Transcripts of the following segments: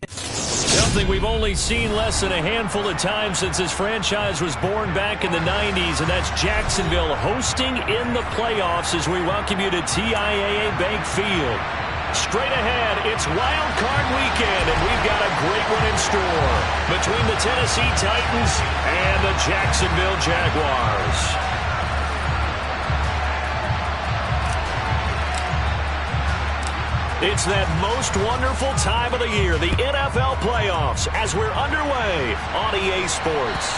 Something we've only seen less than a handful of times since this franchise was born back in the 90s, and that's Jacksonville hosting in the playoffs as we welcome you to TIAA Bank Field. Straight ahead, it's Wild Card Weekend, and we've got a great one in store between the Tennessee Titans and the Jacksonville Jaguars. It's that most wonderful time of the year, the NFL playoffs, as we're underway on EA Sports.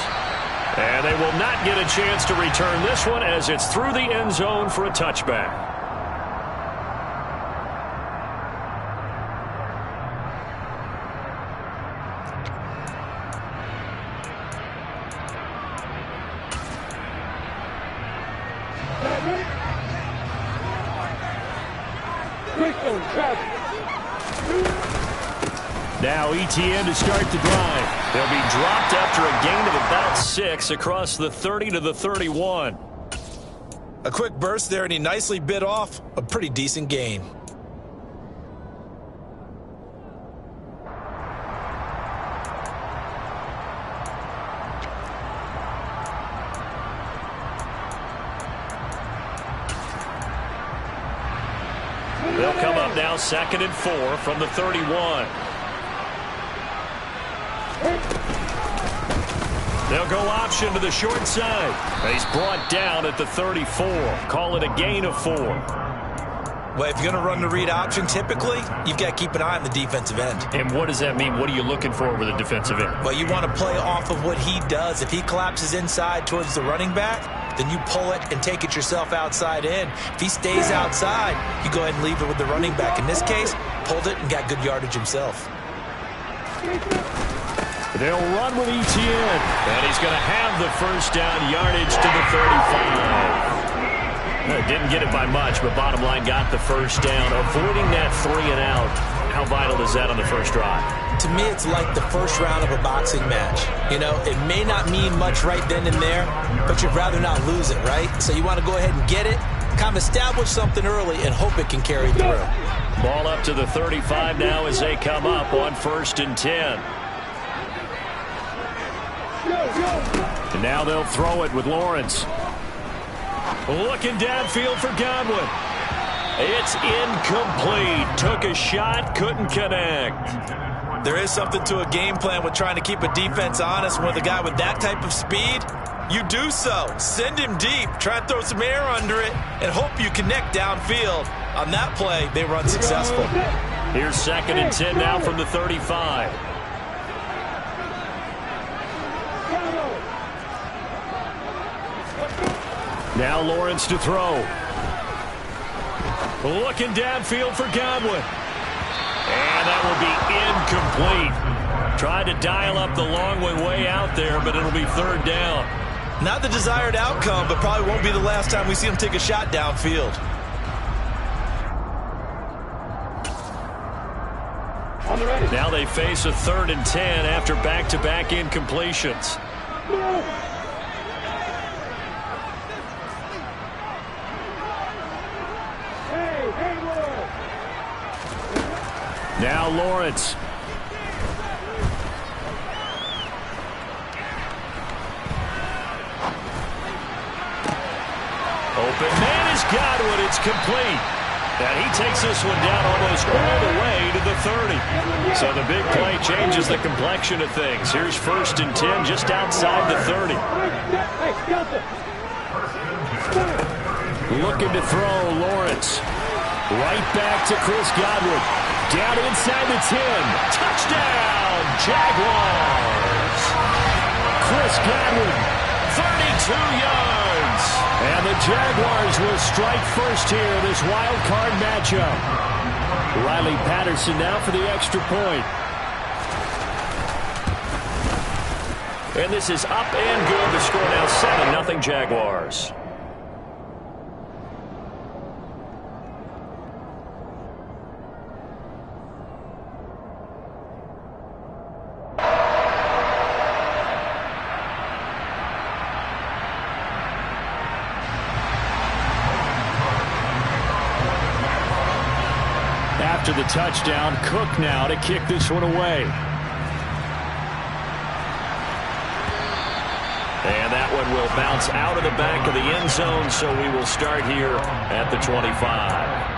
And they will not get a chance to return this one as it's through the end zone for a touchback. Now ETN to start the drive. They'll be dropped after a gain of about 6 across the 30 to the 31. A quick burst there, and he nicely bit off a pretty decent gain. They'll come up now 2nd and 4 from the 31. They'll go option to the short side. He's brought down at the 34. Call it a gain of 4. Well, if you're going to run the read option, typically, you've got to keep an eye on the defensive end. And what does that mean? What are you looking for with a defensive end? Well, you want to play off of what he does. If he collapses inside towards the running back, then you pull it and take it yourself outside in. If he stays outside, you go ahead and leave it with the running back. In this case, pulled it and got good yardage himself. They'll run with ETN, and he's going to have the first down yardage to the 35. Didn't get it by much, but bottom line got the first down, avoiding that 3 and out. How vital is that on the first drive? To me, it's like the first round of a boxing match. You know, it may not mean much right then and there, but you'd rather not lose it, right? So you want to go ahead and get it, kind of establish something early, and hope it can carry through. Ball up to the 35 now as they come up on 1st and 10. And now they'll throw it with Lawrence. Looking downfield for Godwin. It's incomplete. Took a shot, couldn't connect. There is something to a game plan with trying to keep a defense honest. With a guy with that type of speed, you do so. Send him deep. Try and throw some air under it and hope you connect downfield. On that play, they run successful. Here's 2nd and 10 now from the 35. Now Lawrence to throw. Looking downfield for Godwin. And that will be incomplete. Tried to dial up the long way out there, but it'll be 3rd down. Not the desired outcome, but probably won't be the last time we see him take a shot downfield. Now they face a 3rd and 10 after back-to-back incompletions. Now Lawrence. Open man is Godwin. It's complete. And he takes this one down almost all the way to the 30. So the big play changes the complexion of things. Here's 1st and 10 just outside the 30. Looking to throw, Lawrence. Right back to Chris Godwin. Down inside the 10. Touchdown, Jaguars. Chris Godwin, 32 yards. And the Jaguars will strike first here, this wild card matchup. Riley Patterson now for the extra point. And this is up and good. The score now 7-0 Jaguars. after the touchdown. Cook now to kick this one away. And that one will bounce out of the back of the end zone, so we will start here at the 25.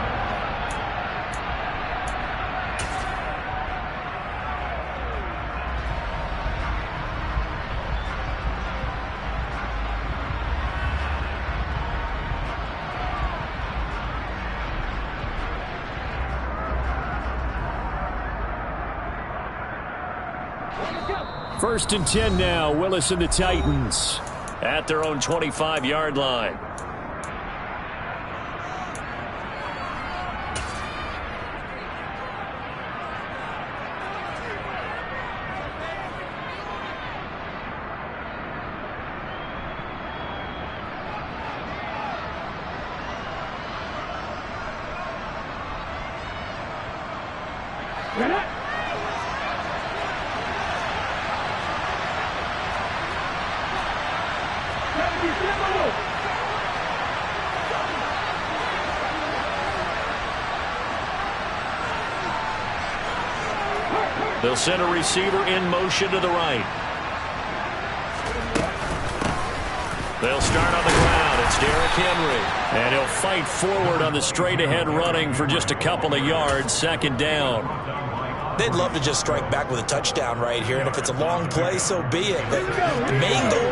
First and 10 now. Willis and the Titans at their own 25-yard line. They'll send a receiver in motion to the right. They'll start on the ground. It's Derrick Henry. And he'll fight forward on the straight-ahead running for just a couple of yards. Second down. They'd love to just strike back with a touchdown right here, and if it's a long play, so be it. But the main goal,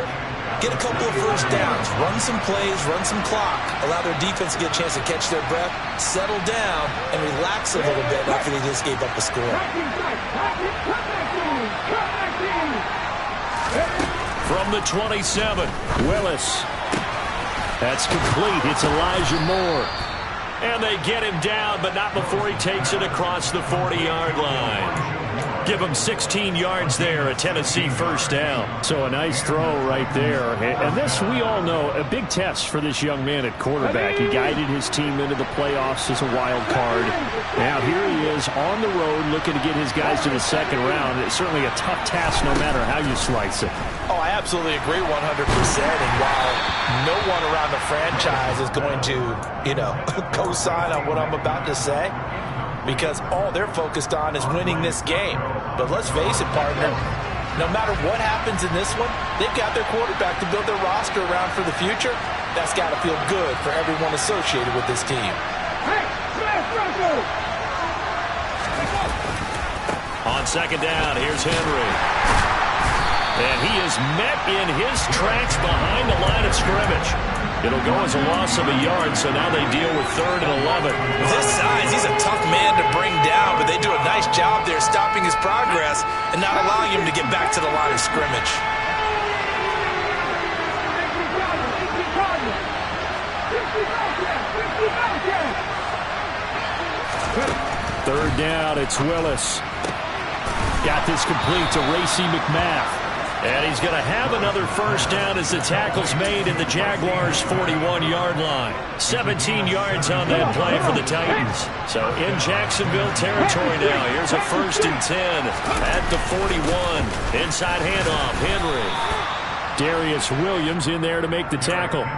get a couple of first downs, run some plays, run some clock, allow their defense to get a chance to catch their breath, settle down, and relax a little bit after they just gave up a score. From the 27, Willis. That's complete. It's Elijah Moore. And they get him down, but not before he takes it across the 40-yard line. Give him 16 yards there, a Tennessee first down. So a nice throw right there. And this, we all know, a big test for this young man at quarterback. He guided his team into the playoffs as a wild card. Now here he is on the road looking to get his guys to the second round. It's certainly a tough task no matter how you slice it. Oh, I absolutely agree 100%. And while no one around the franchise is going to, co-sign on what I'm about to say, because all they're focused on is winning this game. But let's face it, partner, no matter what happens in this one, they've got their quarterback to build their roster around for the future. That's got to feel good for everyone associated with this team. On second down, here's Henry. And he is met in his tracks behind the line of scrimmage. It'll go as a loss of a yard, so now they deal with 3rd and 11. With his size, he's a tough man to bring down, but they do a nice job there stopping his progress and not allowing him to get back to the line of scrimmage. Third down, it's Willis. Got this complete to Racey McMath. And he's going to have another first down as the tackle's made at the Jaguars' 41-yard line. 17 yards on that play for the Titans. So in Jacksonville territory now. Here's a 1st and 10 at the 41. Inside handoff, Henry. Darius Williams in there to make the tackle.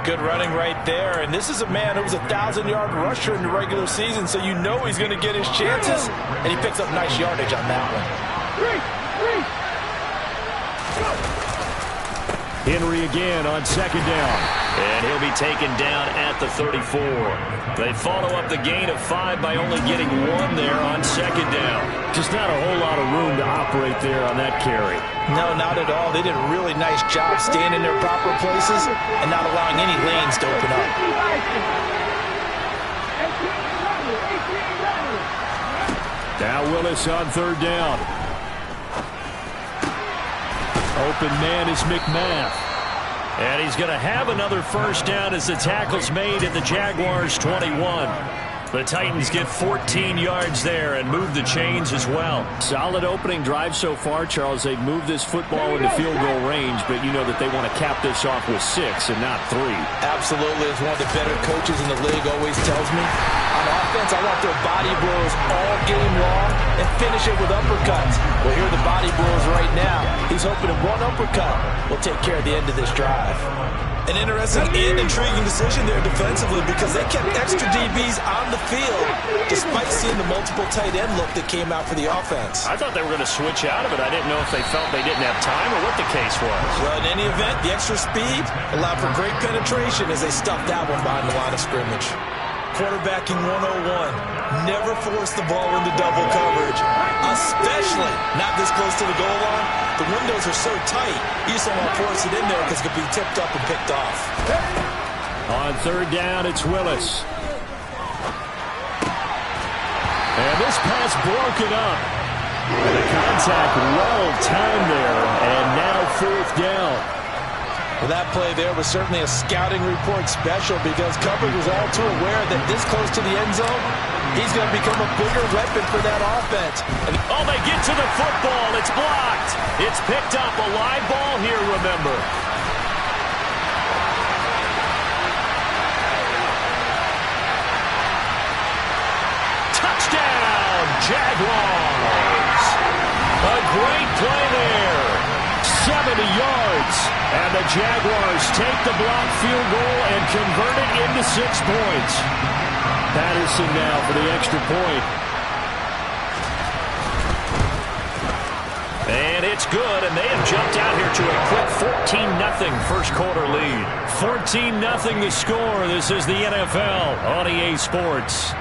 Good running right there. And this is a man who was a 1,000-yard rusher in the regular season, so you know he's going to get his chances. And he picks up nice yardage on that one. Henry again on second down. And he'll be taken down at the 34. They follow up the gain of 5 by only getting 1 there on second down. Just not a whole lot of room to operate there on that carry. No, not at all. They did a really nice job staying in their proper places and not allowing any lanes to open up. Now Willis on third down. Open man is McMath. And he's going to have another first down as the tackle's made at the Jaguars' 21. The Titans get 14 yards there and move the chains as well. Solid opening drive so far, Charles. They've moved this football into field goal range, but you know that they want to cap this off with 6 and not 3. Absolutely. As one of the better coaches in the league always tells me, I'm offense, I want their body blows all game long and finish it with uppercuts. Well, here are the body blows right now. He's hoping that one uppercut will take care of the end of this drive. An interesting and intriguing decision there defensively because they kept extra DBs on the field despite seeing the multiple tight end look that came out for the offense. I thought they were going to switch out of it. I didn't know if they felt they didn't have time or what the case was. Well, in any event, the extra speed allowed for great penetration as they stuffed that one behind the line of scrimmage. Quarterbacking 101. Never force the ball into double coverage, especially not this close to the goal line. The windows are so tight, you just don't want to force it in there because it could be tipped up and picked off. On third down, it's Willis. And this pass broken up. And the contact well timed there, and now fourth down. Well, that play there was certainly a scouting report special because coverage was all too aware that this close to the end zone, he's going to become a bigger weapon for that offense. Oh, they get to the football. It's blocked. It's picked up. A live ball here, remember. Touchdown, Jaguars. A great play there. 70 yards. And the Jaguars take the blocked field goal and convert it into 6 points. Patterson now for the extra point. And it's good, and they have jumped out here to a quick 14-0 first quarter lead. 14-0 the score. This is the NFL on EA Sports.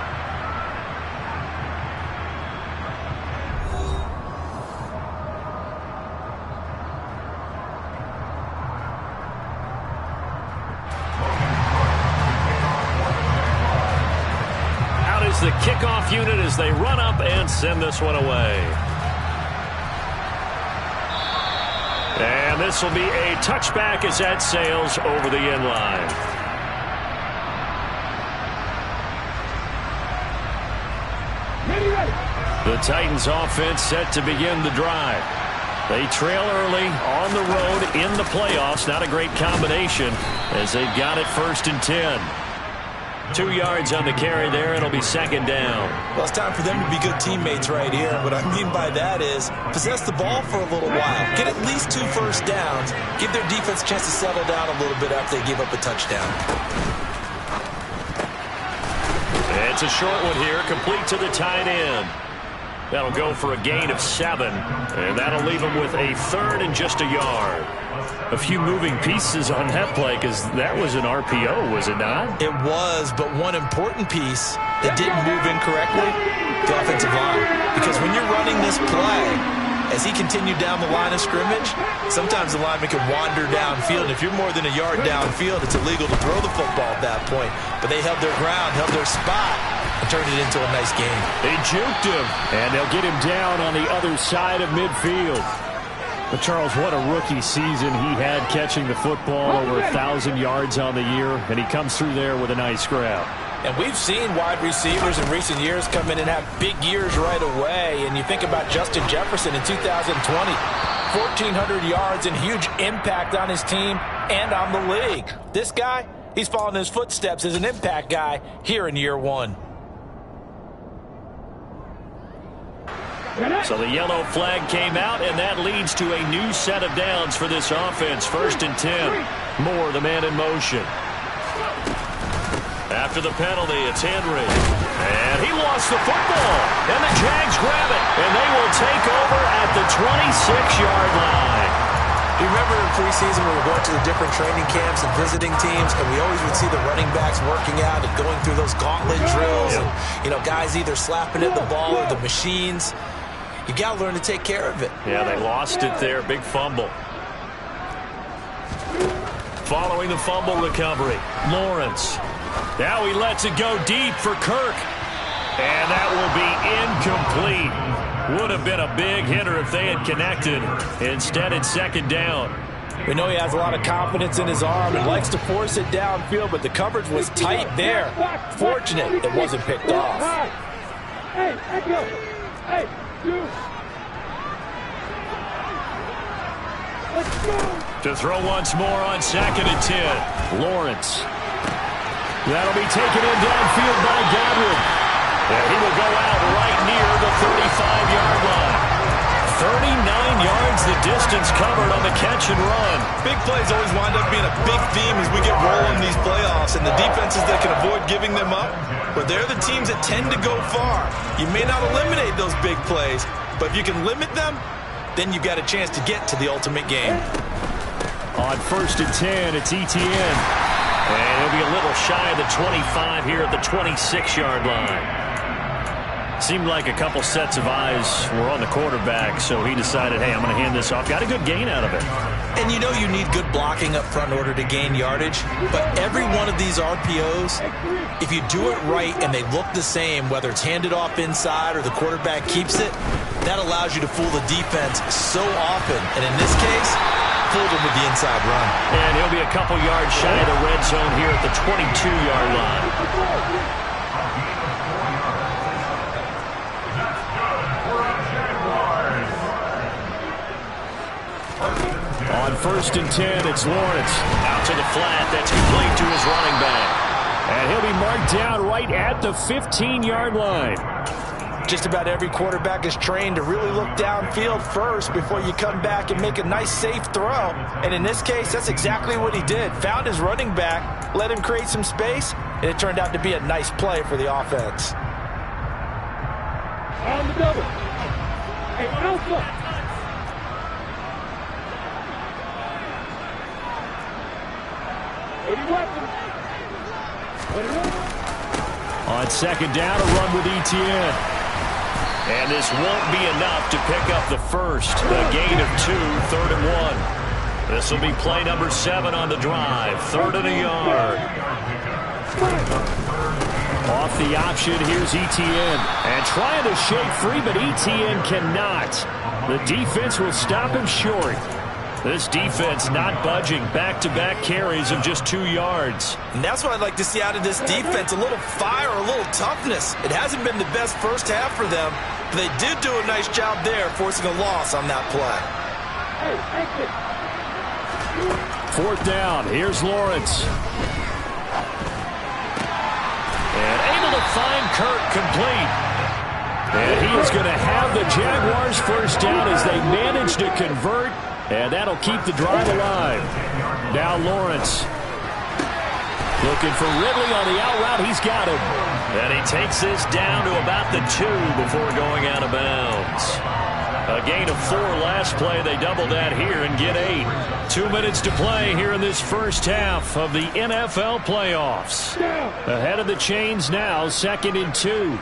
The kickoff unit as they run up and send this one away. And this will be a touchback as that sails over the end line. The Titans offense set to begin the drive. They trail early on the road in the playoffs. Not a great combination as they've got it 1st and 10. 2 yards on the carry there. It'll be second down. Well, it's time for them to be good teammates right here. What I mean by that is possess the ball for a little while. Get at least 2 first downs. Give their defense a chance to settle down a little bit after they give up a touchdown. It's a short one here, complete to the tight end. That'll go for a gain of 7, and that'll leave them with a 3rd and just a yard. A few moving pieces on that play because that was an RPO, was it not? It was, but one important piece that didn't move incorrectly, the offensive line. Because when you're running this play, as he continued down the line of scrimmage, sometimes the lineman can wander downfield. If you're more than a yard downfield, it's illegal to throw the football at that point. But they held their ground, held their spot, and turned it into a nice game. They juked him, and they'll get him down on the other side of midfield. But, Charles, what a rookie season he had catching the football, over 1,000 yards on the year, and he comes through there with a nice grab. And we've seen wide receivers in recent years come in and have big years right away. And you think about Justin Jefferson in 2020, 1,400 yards and huge impact on his team and on the league. This guy, he's following his footsteps as an impact guy here in year 1. So the yellow flag came out, and that leads to a new set of downs for this offense. 1st and 10. Moore, the man in motion. After the penalty, it's Henry. And he lost the football. And the Jags grab it. And they will take over at the 26-yard line. You remember in preseason we were going to the different training camps and visiting teams, and we always would see the running backs working out and going through those gauntlet drills. And, guys either slapping at the ball or the machines. You got to learn to take care of it. Yeah, they lost it there. Big fumble. Following the fumble recovery, Lawrence. Now he lets it go deep for Kirk. And that will be incomplete. Would have been a big hitter if they had connected. Instead, it's second down. We know he has a lot of confidence in his arm and likes to force it downfield, but the coverage was tight there. Fortunate it wasn't picked off. Hey, Echo. Hey. To throw once more on 2nd and 10. Lawrence. That'll be taken in downfield by Godwin. And he will go out right near the 35-yard line. 39 yards the distance covered on the catch and run. Big plays always wind up being a big theme as we get rolling these playoffs, and the defenses that can avoid giving them up, but they're the teams that tend to go far. You may not eliminate those big plays, but if you can limit them, then you've got a chance to get to the ultimate game. On 1st and 10, it's Etienne. And he'll be a little shy of the 25 here at the 26-yard line. Seemed like a couple sets of eyes were on the quarterback, so he decided, hey, I'm going to hand this off. Got a good gain out of it. And you know you need good blocking up front in order to gain yardage, but every one of these RPOs, if you do it right and they look the same, whether it's handed off inside or the quarterback keeps it, that allows you to fool the defense so often. And in this case, fooled him with the inside run. And he'll be a couple yards shy of the red zone here at the 22-yard line. On 1st and 10, it's Lawrence. Out to the flat. That's complete to his running back. And he'll be marked down right at the 15-yard line. Just about every quarterback is trained to really look downfield first before you come back and make a nice, safe throw. And in this case, that's exactly what he did. Found his running back, let him create some space, and it turned out to be a nice play for the offense. On the double. Hey, Alpha. On 2nd down, a run with Etienne. And this won't be enough to pick up the first. A gain of 2, 3rd and 1. This will be play number 7 on the drive. 3rd and a yard. Off the option, here's Etienne. And trying to shake free, but Etienne cannot. The defense will stop him short. This defense not budging. Back-to-back carries of just 2 yards. And that's what I'd like to see out of this defense. A little fire, a little toughness. It hasn't been the best first half for them, but they did do a nice job there, forcing a loss on that play. 4th down. Here's Lawrence. And able to find Kirk complete. And he is going to have the Jaguars first down as they manage to convert. And that'll keep the drive alive. Now Lawrence. Looking for Ridley on the out route. He's got him. And he takes this down to about the 2 before going out of bounds. A gain of 4 last play. They double that here and get 8. 2 minutes to play here in this first half of the NFL playoffs. Ahead of the chains now, 2nd and 2.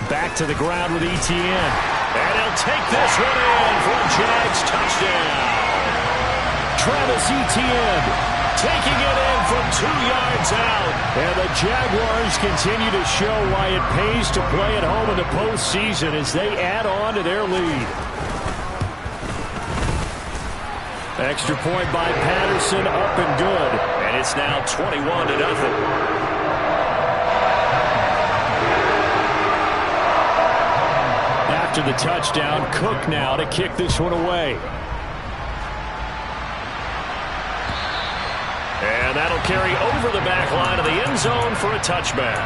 Back to the ground with Etienne. And he'll take this one in for a Jags touchdown. Travis Etienne taking it in from 2 yards out. And the Jaguars continue to show why it pays to play at home in the postseason as they add on to their lead. Extra point by Patterson, up and good. And it's now 21-0. After the touchdown, Cook now to kick this one away. And that'll carry over the back line of the end zone for a touchback.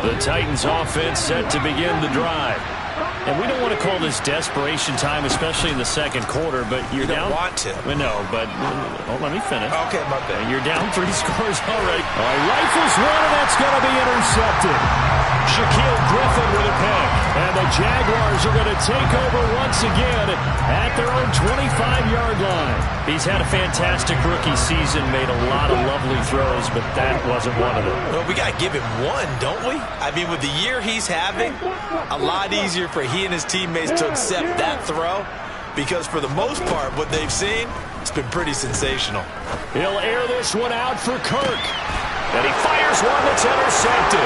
The Titans offense set to begin the drive. And we don't want to call this desperation time, especially in the second quarter, but you're down. You don't want to. No, but let me finish. Okay, my bad. You're down 3 scores already. Rifles one, and that's going to be intercepted. Shaquille Griffin with a pick. And the Jaguars are going to take over once again at their own 25-yard line. He's had a fantastic rookie season, made a lot of lovely throws, but that wasn't one of them. Well, we got to give him one, don't we? I mean, with the year he's having, a lot easier for he and his teammates to accept that throw, because for the most part, what they've seen, it's been pretty sensational. He'll air this one out for Kirk. And he fires one that's intercepted.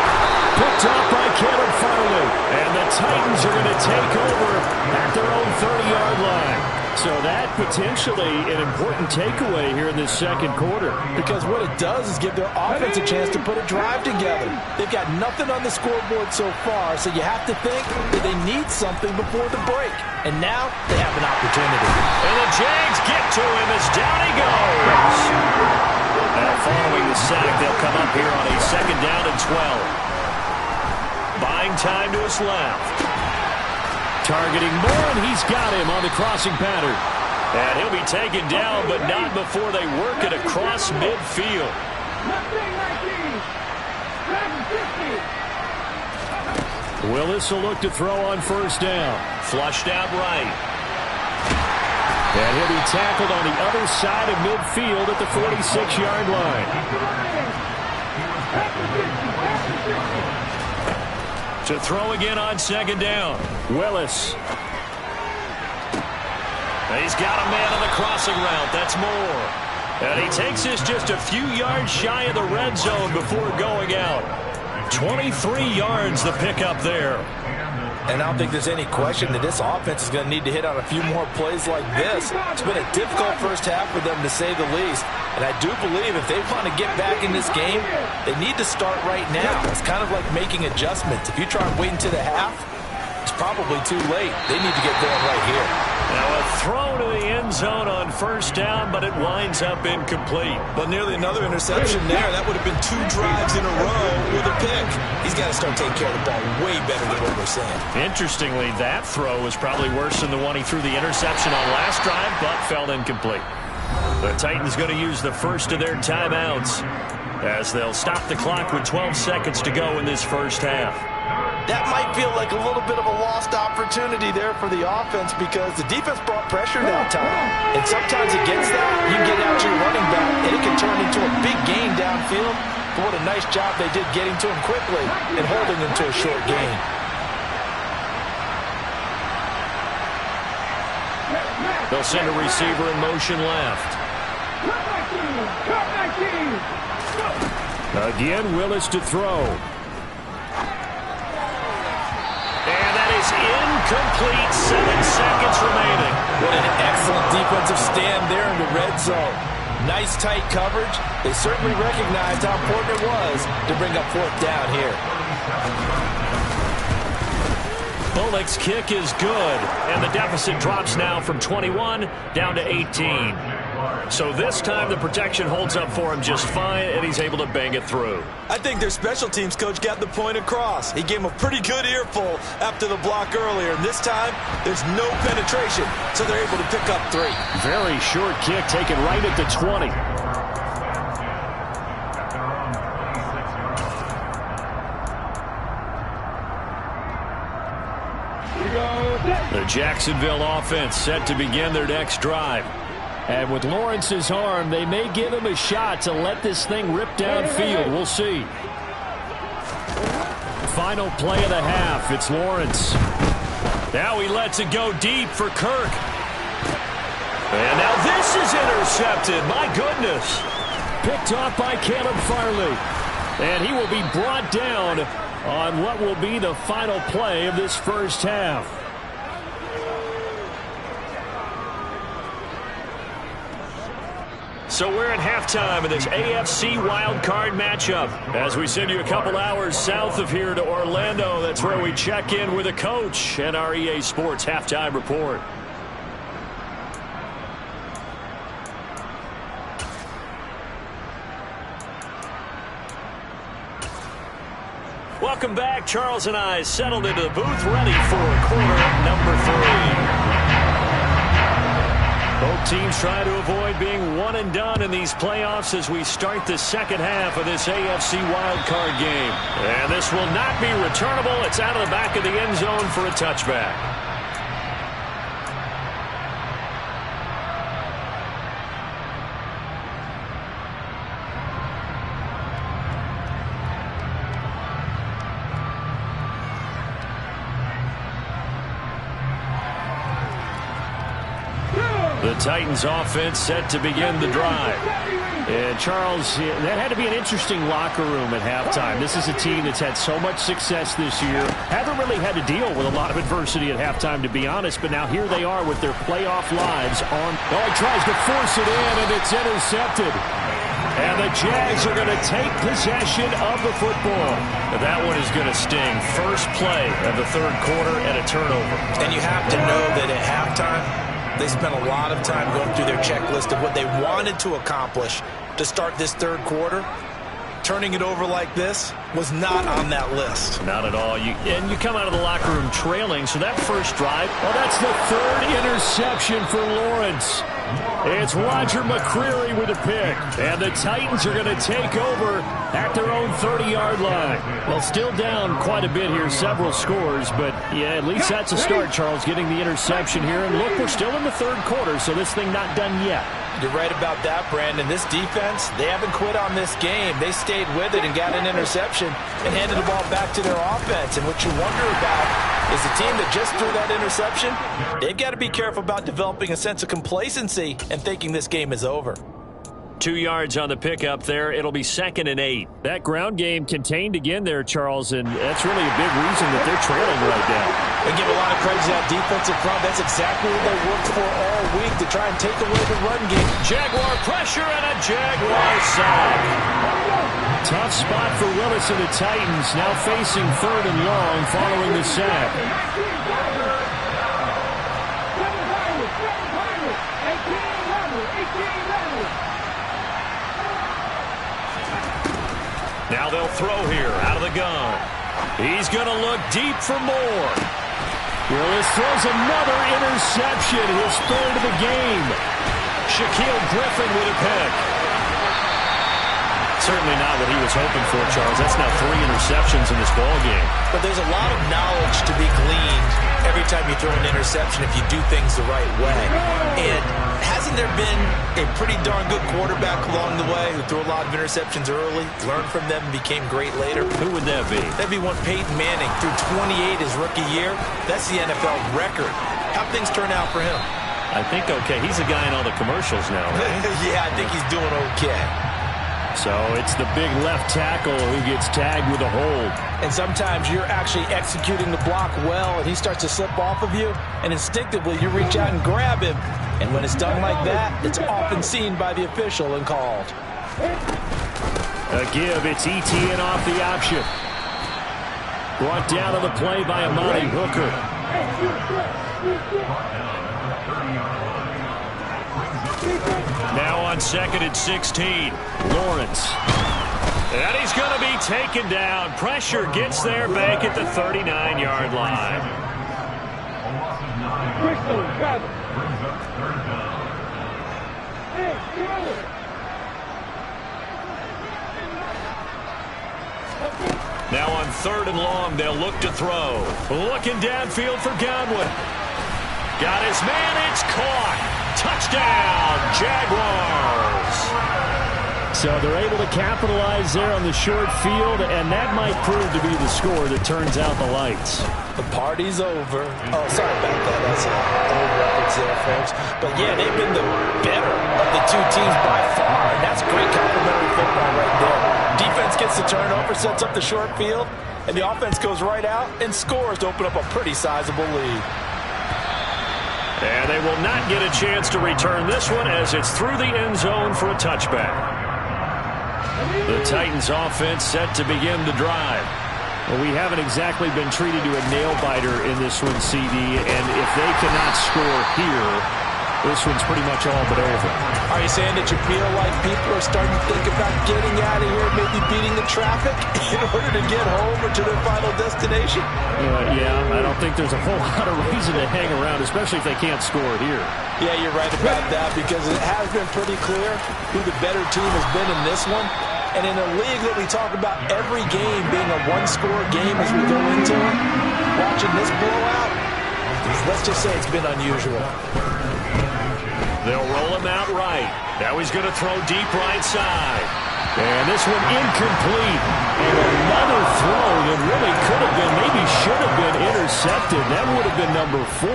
Picked up by Caleb Farley. And the Titans are going to take over at their own 30-yard line. So that potentially an important takeaway here in this second quarter. Because what it does is give their offense a chance to put a drive together. They've got nothing on the scoreboard so far, so you have to think that they need something before the break. And now they have an opportunity. And the Jags get to him as down he goes. And following the sack, they'll come up here on a 2nd down and 12. Buying time to his left. Targeting Moore, and he's got him on the crossing pattern. And he'll be taken down, but not before they work it across midfield. Willis will look to throw on 1st down. Flushed out right. And he'll be tackled on the other side of midfield at the 46-yard line. To throw again on 2nd down. Willis. He's got a man on the crossing route. That's Moore. And he takes this just a few yards shy of the red zone before going out. 23 yards the pickup there. And I don't think there's any question that this offense is going to need to hit on a few more plays like this. It's been a difficult first half for them, to say the least. And I do believe if they want to get back in this game, they need to start right now. It's kind of like making adjustments. If you try and wait until the half, it's probably too late. They need to get going right here. Now a throw to the end zone on 1st down, but it winds up incomplete. But nearly another interception there. That would have been 2 drives in a row with a pick. He's got to start taking care of the ball way better than what we're saying. Interestingly, that throw was probably worse than the one he threw the interception on last drive, but fell incomplete. The Titans going to use the first of their timeouts as they'll stop the clock with 12 seconds to go in this first half. That might feel like a little bit of a lost opportunity there for the offense because the defense brought pressure that time. And sometimes against that, you get out to your running back, and it can turn into a big gain downfield. But what a nice job they did getting to him quickly and holding him to a short gain. They'll send a receiver in motion left. Again, Willis to throw. And that is incomplete. 7 seconds remaining. What an excellent defensive stand there in the red zone. Nice tight coverage. They certainly recognized how important it was to bring up 4th down here. Bullock's kick is good, and the deficit drops now from 21 down to 18. So this time the protection holds up for him just fine, and he's able to bang it through. I think their special teams coach got the point across. He gave him a pretty good earful after the block earlier, and this time there's no penetration, so they're able to pick up 3. Very short kick taken right at the 20. The Jacksonville offense set to begin their next drive. And with Lawrence's arm, they may give him a shot to let this thing rip downfield. We'll see. Final play of the half. It's Lawrence. Now he lets it go deep for Kirk. And now this is intercepted. My goodness. Picked off by Caleb Farley. And he will be brought down on what will be the final play of this first half. So we're at halftime in this AFC wildcard matchup. As we send you a couple hours south of here to Orlando, that's where we check in with a coach and our EA Sports halftime report. Welcome back. Charles and I settled into the booth, ready for quarter number 3. Both teams try to avoid being one and done in these playoffs as we start the second half of this AFC wildcard game. And this will not be returnable. It's out of the back of the end zone for a touchback. The Titans offense set to begin the drive. And Charles, that had to be an interesting locker room at halftime. This is a team that's had so much success this year. Haven't really had to deal with a lot of adversity at halftime, to be honest. But now here they are with their playoff lives on. Oh, he tries to force it in, and it's intercepted. And the Jags are going to take possession of the football. Now that one is going to sting. First play of the third quarter and a turnover. And you have to know that at halftime, they spent a lot of time going through their checklist of what they wanted to accomplish to start this third quarter. Turning it over like this was not on that list. Not at all. And you come out of the locker room trailing, so that first drive, well, that's the third interception for Lawrence. It's Roger McCreary with a pick. And the Titans are going to take over at their own 30-yard line. Well, still down quite a bit here, several scores. But, yeah, at least that's a start, Charles, getting the interception here. And, look, we're still in the third quarter, so this thing not done yet. You're right about that, Brandon. This defense, they haven't quit on this game. They stayed with it and got an interception and handed the ball back to their offense. And what you wonder about is the team that just threw that interception, they've got to be careful about developing a sense of complacency and thinking this game is over. 2 yards on the pickup there. It'll be 2nd and 8. That ground game contained again there, Charles, and that's really a big reason that they're trailing right now. They give a lot of credit to that defensive front. That's exactly what they worked for all week to try and take away the run game. Jaguar pressure and a Jaguar sack. Tough spot for Willis and the Titans, now facing 3rd and long following the sack. Now they'll throw here out of the gun. He's going to look deep for more. Willis throws another interception, his 3rd of the game. Shaquille Griffin with a pick. Certainly not what he was hoping for, Charles. That's now 3 interceptions in this ball game. But there's a lot of knowledge to be gleaned every time you throw an interception if you do things the right way. And hasn't there been a pretty darn good quarterback along the way who threw a lot of interceptions early, learned from them, and became great later? Who would that be? That'd be one Peyton Manning. Threw 28 his rookie year. That's the NFL record. How'd things turn out for him? I think okay. He's a guy in all the commercials now, right? Yeah, I think he's doing okay. So it's the big left tackle who gets tagged with a hold. And sometimes you're actually executing the block well, and he starts to slip off of you, and instinctively you reach out and grab him. And when it's done like that, it's often seen by the official and called. A give, it's ETN off the option. Brought down on the play by Amani Hooker. Now on 2nd and 16, Lawrence. And he's going to be taken down. Pressure gets there back at the 39-yard line. Now on 3rd and long, they'll look to throw. Looking downfield for Godwin. Got his man, it's caught. Touchdown, Jaguars. So they're able to capitalize there on the short field, and that might prove to be the score that turns out the lights. The party's over. Oh, sorry about that. That's an old reference there, folks. But, yeah, they've been the better of the two teams by far, and that's great complimentary football right there. Defense gets the turnover, sets up the short field, and the offense goes right out and scores to open up a pretty sizable lead. And they will not get a chance to return this one as it's through the end zone for a touchback. The Titans offense set to begin the drive. Well, we haven't exactly been treated to a nail-biter in this one, CD, and if they cannot score here, this one's pretty much all but over. Are you saying that you feel like people are starting to think about getting out of here, maybe beating the traffic in order to get home or to their final destination? Yeah, I don't think there's a whole lot of reason to hang around, especially if they can't score here. Yeah, you're right about that, because it has been pretty clear who the better team has been in this one. And in a league that we talk about every game being a one-score game as we go into it, watching this blowout, let's just say it's been unusual. They'll roll him out right. Now he's going to throw deep right side. And this one incomplete. And another throw that really could have been, maybe should have been intercepted. That would have been number 4.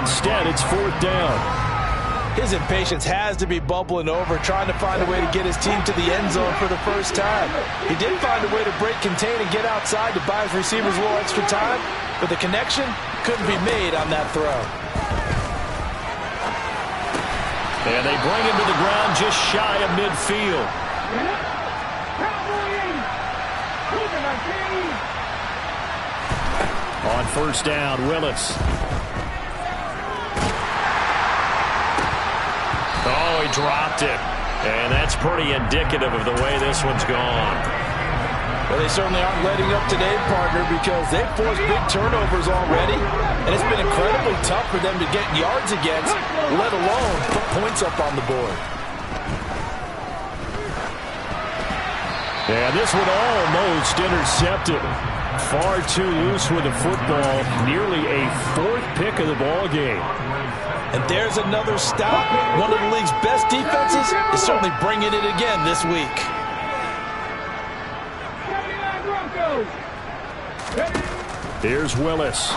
Instead, it's 4th down. His impatience has to be bubbling over, trying to find a way to get his team to the end zone for the first time. He did find a way to break contain and get outside to buy his receivers a little extra time, but the connection couldn't be made on that throw. And they bring him to the ground just shy of midfield. On first down, Willis. Oh, he dropped it. And that's pretty indicative of the way this one's gone. Well, they certainly aren't letting up today, partner, because they've forced big turnovers already, and it's been incredibly tough for them to get yards against, let alone put points up on the board. And this one almost intercepted. Far too loose with the football. Nearly a fourth pick of the ball game. And there's another stop. One of the league's best defenses is certainly bringing it again this week. Here's Willis.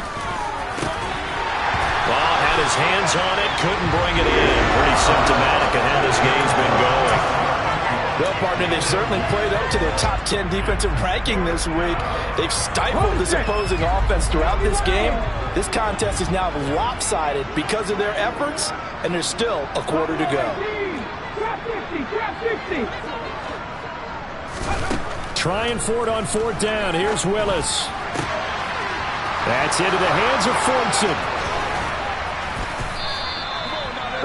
Well, had his hands on it, couldn't bring it in. Pretty symptomatic of how this game's been going. Well, partner, they've certainly played up to their top 10 defensive ranking this week. They've stifled this opposing offense throughout this game. This contest is now lopsided because of their efforts, and there's still a quarter to go. Trying for it on fourth down. Here's Willis. That's into the hands of Fortson.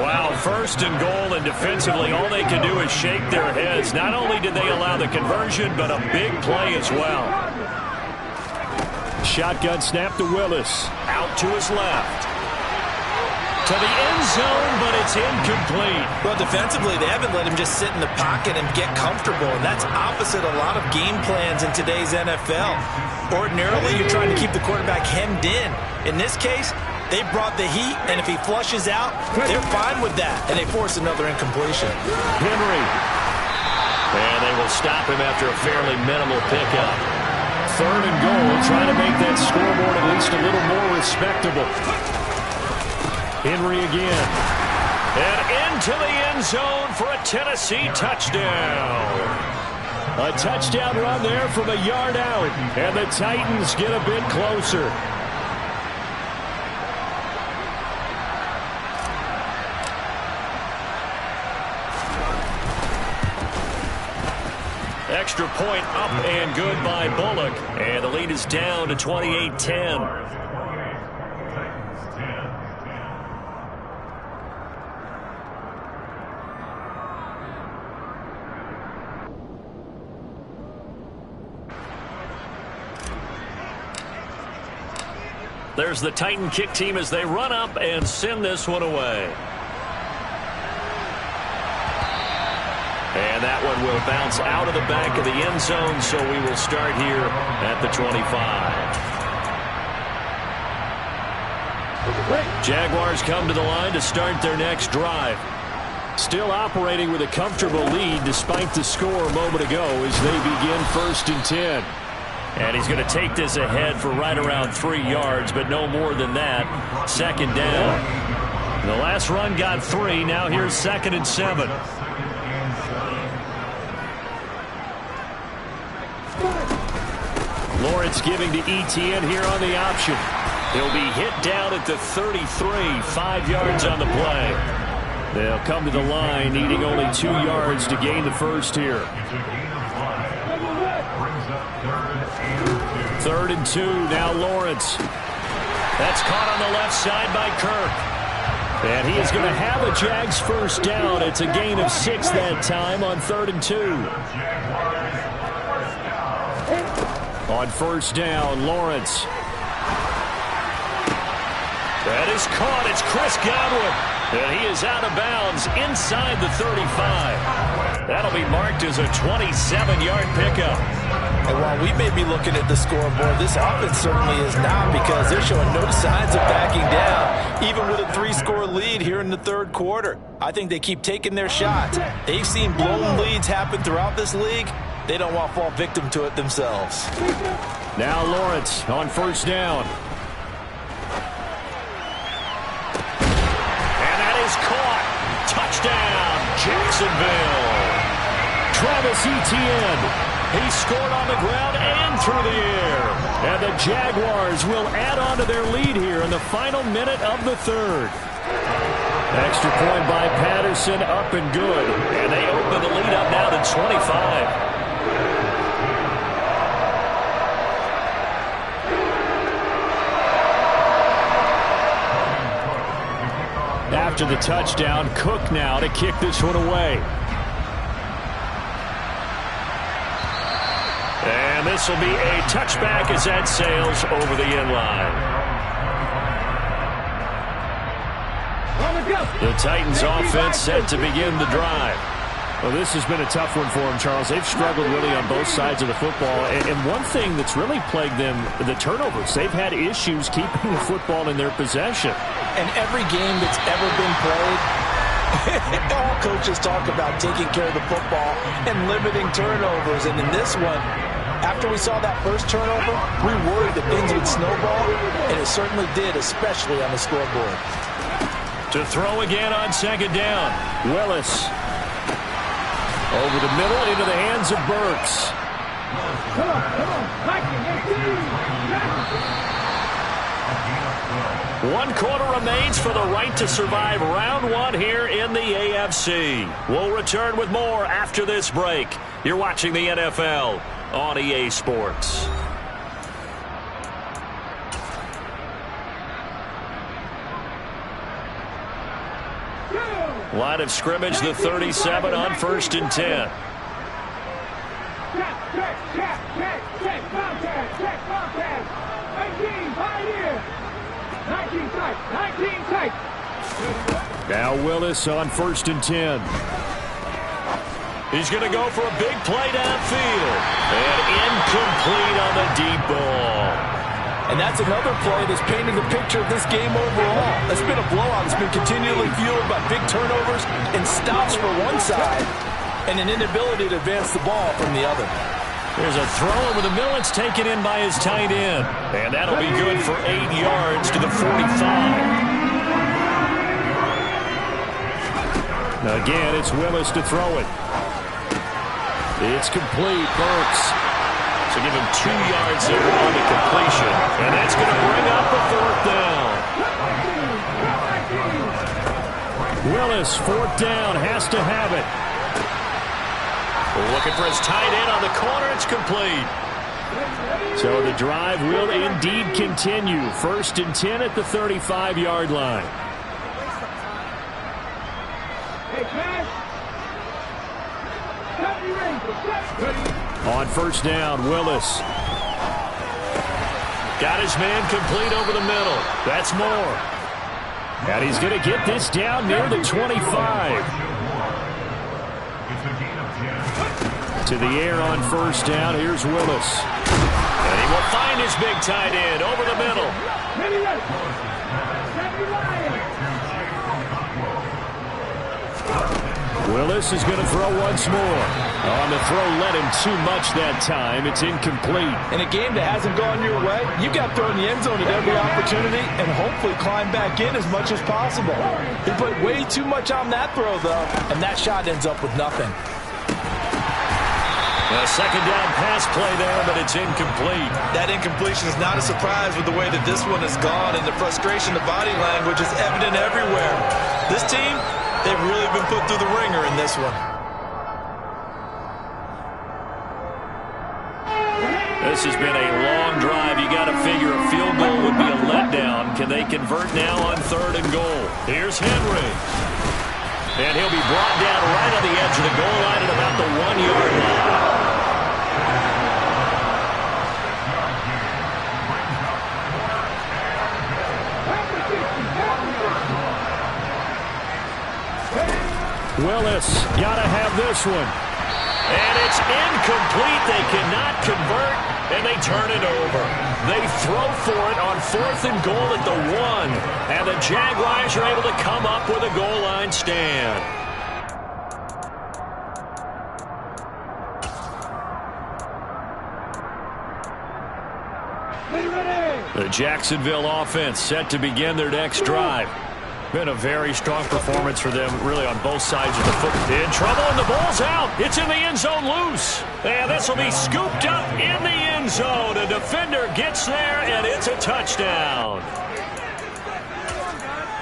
Wow, first and goal, and defensively all they can do is shake their heads. Not only did they allow the conversion, but a big play as well. Shotgun snap to Willis. Out to his left. To the end zone, but it's incomplete. Well, defensively, they haven't let him just sit in the pocket and get comfortable, and that's opposite a lot of game plans in today's NFL. Ordinarily, you're trying to keep the quarterback hemmed in. In this case, they brought the heat, and if he flushes out, they're fine with that, and they force another incompletion. Henry. And they will stop him after a fairly minimal pickup. Third and goal, trying to make that scoreboard at least a little more respectable. Henry again. And into the end zone for a Tennessee touchdown. A touchdown run there from a yard out. And the Titans get a bit closer. Extra point up and good by Bullock. And the lead is down to 28-10. There's the Titan kick team as they run up and send this one away. And that one will bounce out of the back of the end zone, so we will start here at the 25. Jaguars come to the line to start their next drive. Still operating with a comfortable lead despite the score a moment ago as they begin first and 10. And he's going to take this ahead for right around 3 yards, but no more than that. Second down. The last run got 3. Now here's second and 7. Lawrence giving to Etienne here on the option. He'll be hit down at the 33, 5 yards on the play. They'll come to the line, needing only 2 yards to gain the first here. Third and 2, now Lawrence. That's caught on the left side by Kirk. And he is going to have a Jags first down. It's a gain of 6 that time on third and 2. On first down, Lawrence. That is caught. It's Chris Godwin. And he is out of bounds inside the 35. That'll be marked as a 27-yard pickup. And while we may be looking at the scoreboard, this offense certainly is not, because they're showing no signs of backing down, even with a 3-score lead here in the third quarter. I think they keep taking their shots. They've seen blown leads happen throughout this league. They don't want to fall victim to it themselves. Now Lawrence on first down. And that is caught. Jacksonville. Travis Etienne. He scored on the ground and through the air. And the Jaguars will add on to their lead here in the final minute of the third. Extra point by Patterson, up and good. And they open the lead up now to 25. After the touchdown, Cook now to kick this one away. And this will be a touchback as that sails over the end line. The Titans offense set to begin the drive. Well, this has been a tough one for them, Charles. They've struggled really on both sides of the football. And one thing that's really plagued them, the turnovers. They've had issues keeping the football in their possession. And every game that's ever been played, all coaches talk about taking care of the football and limiting turnovers. And in this one, after we saw that first turnover, we worried that things would snowball, and it certainly did, especially on the scoreboard. To throw again on second down, Willis. Over the middle into the hands of Burks. Come on, 1 quarter remains for the right to survive round one here in the AFC. We'll return with more after this break. You're watching the NFL on EA Sports. Line of scrimmage, the 37 on 1st and 10. Now Willis on 1st and 10. He's going to go for a big play downfield. And incomplete on the deep ball. And that's another play that's painting a picture of this game overall. It's been a blowout. It's been continually fueled by big turnovers and stops for one side and an inability to advance the ball from the other. There's a throw over the middle. It's taken in by his tight end. And that'll be good for 8 yards to the 45. Now again, it's Willis to throw it. It's complete. Burks. So give him 2 yards there on the completion. And that's going to bring up a 4th down. Willis, 4th down, has to have it. Looking for his tight end on the corner. It's complete. So the drive will indeed continue. 1st and 10 at the 35-yard line. On 1st down, Willis. Got his man complete over the middle. That's more. And he's going to get this down near the 25. To the air on 1st down. Here's Willis. And he will find his big tight end over the middle. Willis is going to throw once more. On the throw, led him too much that time. It's incomplete. In a game that hasn't gone your way, you got to throw in the end zone at every opportunity and hopefully climb back in as much as possible. He put way too much on that throw, though, and that shot ends up with nothing. A second down pass play there, but it's incomplete. That incompletion is not a surprise with the way that this one has gone, and the frustration, the body language is evident everywhere. This team, they've really been put through the ringer in this one. This has been a long drive. You got to figure a field goal would be a letdown. Can they convert now on 3rd and goal? Here's Henry. And he'll be brought down right on the edge of the goal line at about the 1-yard line. Willis, gotta have this one. And it's incomplete. They cannot convert, and they turn it over. They throw for it on 4th and goal at the 1. And the Jaguars are able to come up with a goal line stand. The Jacksonville offense set to begin their next drive. Been a very strong performance for them, really, on both sides of the foot. In trouble, and the ball's out. It's in the end zone loose. And this will be scooped up in the end zone. A defender gets there, and it's a touchdown.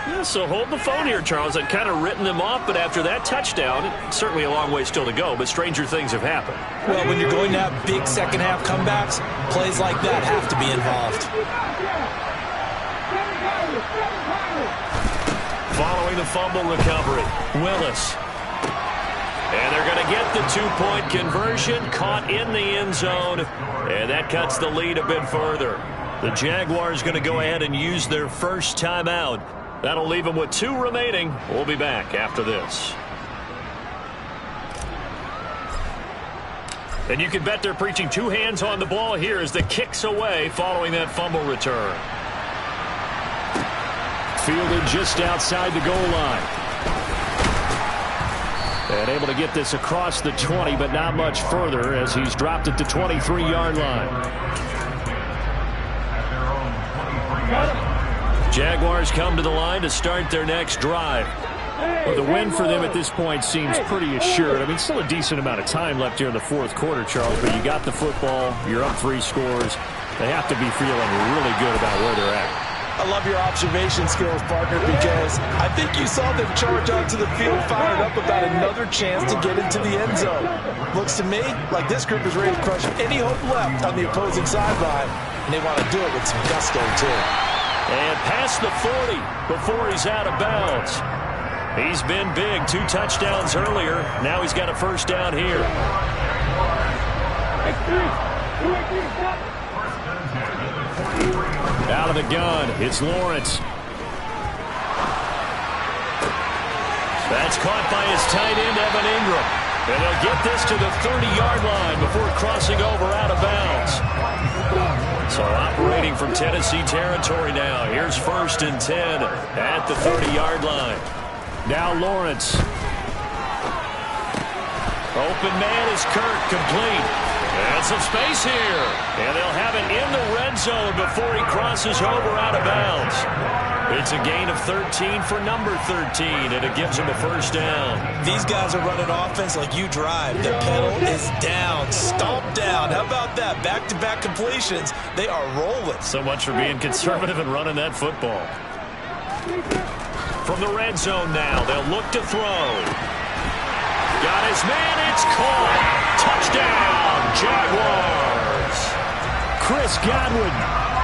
Yeah, so hold the phone here, Charles. I'd kind of written them off, but after that touchdown, certainly a long way still to go, but stranger things have happened. Well, when you're going to have big second-half comebacks, plays like that have to be involved. Following the fumble recovery, Willis. And they're going to get the two-point conversion, caught in the end zone, and that cuts the lead a bit further. The Jaguars going to go ahead and use their first timeout. That'll leave them with 2 remaining. We'll be back after this. And you can bet they're preaching 2 hands on the ball here as the kick's away following that fumble return. Fielded just outside the goal line. And able to get this across the 20, but not much further as he's dropped it to 23-yard line. Jaguars come to the line to start their next drive. Well, the win for them at this point seems pretty assured. I mean, still a decent amount of time left here in the fourth quarter, Charles, but you got the football, you're up 3 scores. They have to be feeling really good about where they're at. I love your observation skills, partner, because I think you saw them charge onto the field fired up about another chance to get into the end zone. Looks to me like this group is ready to crush any hope left on the opposing sideline, and they want to do it with some gusto, too. And past the 40 before he's out of bounds. He's been big, 2 touchdowns earlier. Now he's got a first down here. Out of the gun, it's Lawrence. That's caught by his tight end, Evan Ingram. And they'll get this to the 30-yard line before crossing over out of bounds. So operating from Tennessee territory now. Here's 1st and 10 at the 30-yard line. Now Lawrence. Open man is Kirk, complete. And some space here. And they'll have it in the red zone before he crosses over out of bounds. It's a gain of 13 for number 13, and it gives him a first down. These guys are running offense like you drive. The pedal is down, stomped down. How about that? Back-to-back completions. They are rolling. So much for being conservative and running that football. From the red zone now, they'll look to throw. Got his man, it's caught. Touchdown, Jaguars. Chris Godwin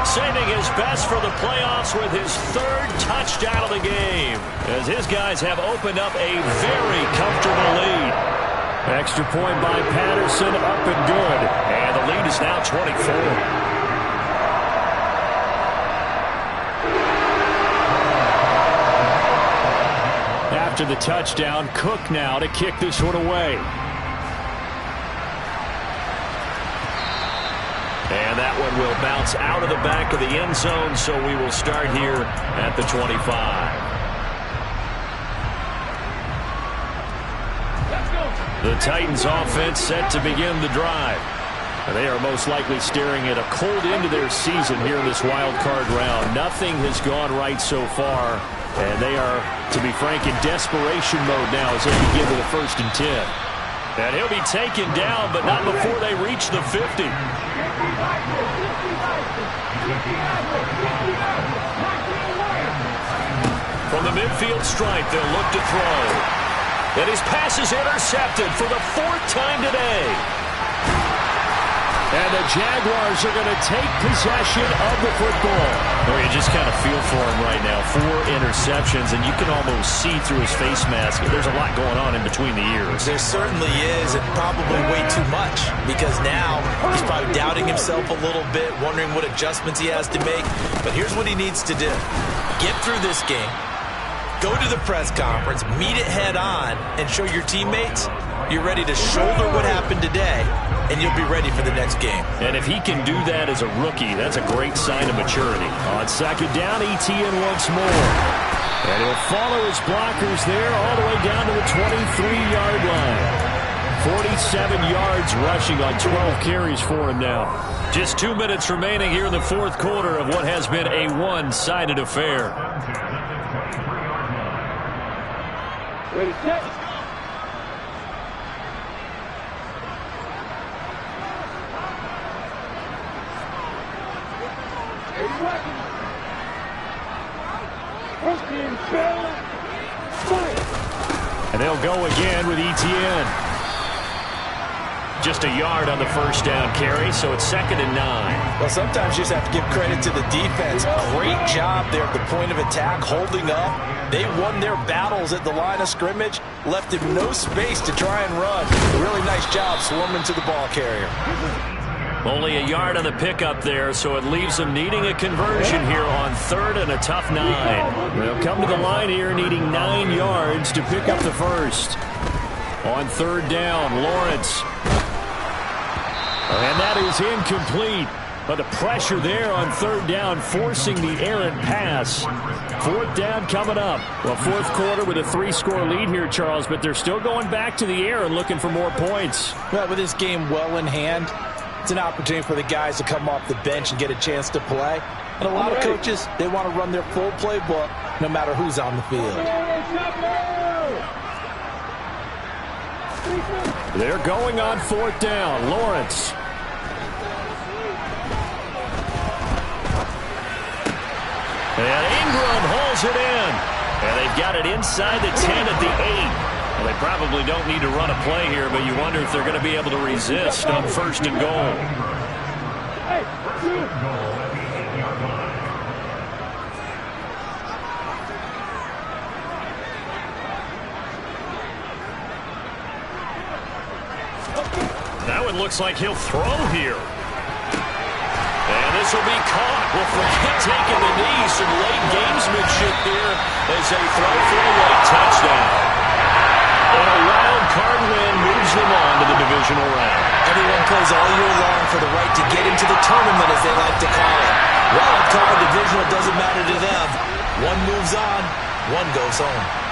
saving his best for the playoffs with his 3rd touchdown of the game, as his guys have opened up a very comfortable lead. Extra point by Patterson, up and good. And the lead is now 24. After the touchdown, Cook now to kick this one away. And that one will bounce out of the back of the end zone, so we will start here at the 25. The Titans offense set to begin the drive. And they are most likely staring at a cold end to their season here in this wild card round. Nothing has gone right so far. And they are, to be frank, in desperation mode now as they begin with a 1st and 10. And he'll be taken down, but not before they reach the 50. From the midfield stripe, they'll look to throw. And his pass is intercepted for the 4th time today. And the Jaguars are going to take possession of the football. Well, you just kind of feel for him right now. 4 interceptions, and you can almost see through his face mask. There's a lot going on in between the ears. There certainly is, and probably way too much, because now he's probably doubting himself a little bit, wondering what adjustments he has to make. But here's what he needs to do. Get through this game. Go to the press conference, meet it head on, and show your teammates you're ready to shoulder what happened today, and you'll be ready for the next game. And if he can do that as a rookie, that's a great sign of maturity. On 2nd down, ETN once more. And he'll follow his blockers there all the way down to the 23-yard line. 47 yards rushing on 12 carries for him now. Just 2 minutes remaining here in the fourth quarter of what has been a one-sided affair. Ready, set. And they'll go again with Etienne. Just a yard on the first down carry, so it's 2nd and 9. Well, sometimes you just have to give credit to the defense. Great job there at the point of attack, holding up. They won their battles at the line of scrimmage, left him no space to try and run. Really nice job swarming to the ball carrier. Only a yard on the pickup there, so it leaves them needing a conversion here on 3rd and a tough 9. They'll come to the line here needing 9 yards to pick up the first. On 3rd down, Lawrence. And that is incomplete. But the pressure there on 3rd down, forcing the errant pass. 4th down coming up. Well, 4th quarter with a 3-score lead here, Charles, but they're still going back to the air and looking for more points. Well, with this game well in hand, it's an opportunity for the guys to come off the bench and get a chance to play. And a lot of coaches, they want to run their full playbook no matter who's on the field. They're going on 4th down. Lawrence. And Ingram hauls it in. And they've got it inside the 10 at the 8. Well, they probably don't need to run a play here, but you wonder if they're going to be able to resist on 1st and goal. Now it looks like he'll throw here. And this will be caught. Well, forget taking the knee. Some late gamesmanship here as they throw for a late touchdown. And a wild card win moves them on to the divisional round. Everyone plays all year long for the right to get into the tournament, as they like to call it. Wild card, divisional, doesn't matter to them. One moves on, one goes home.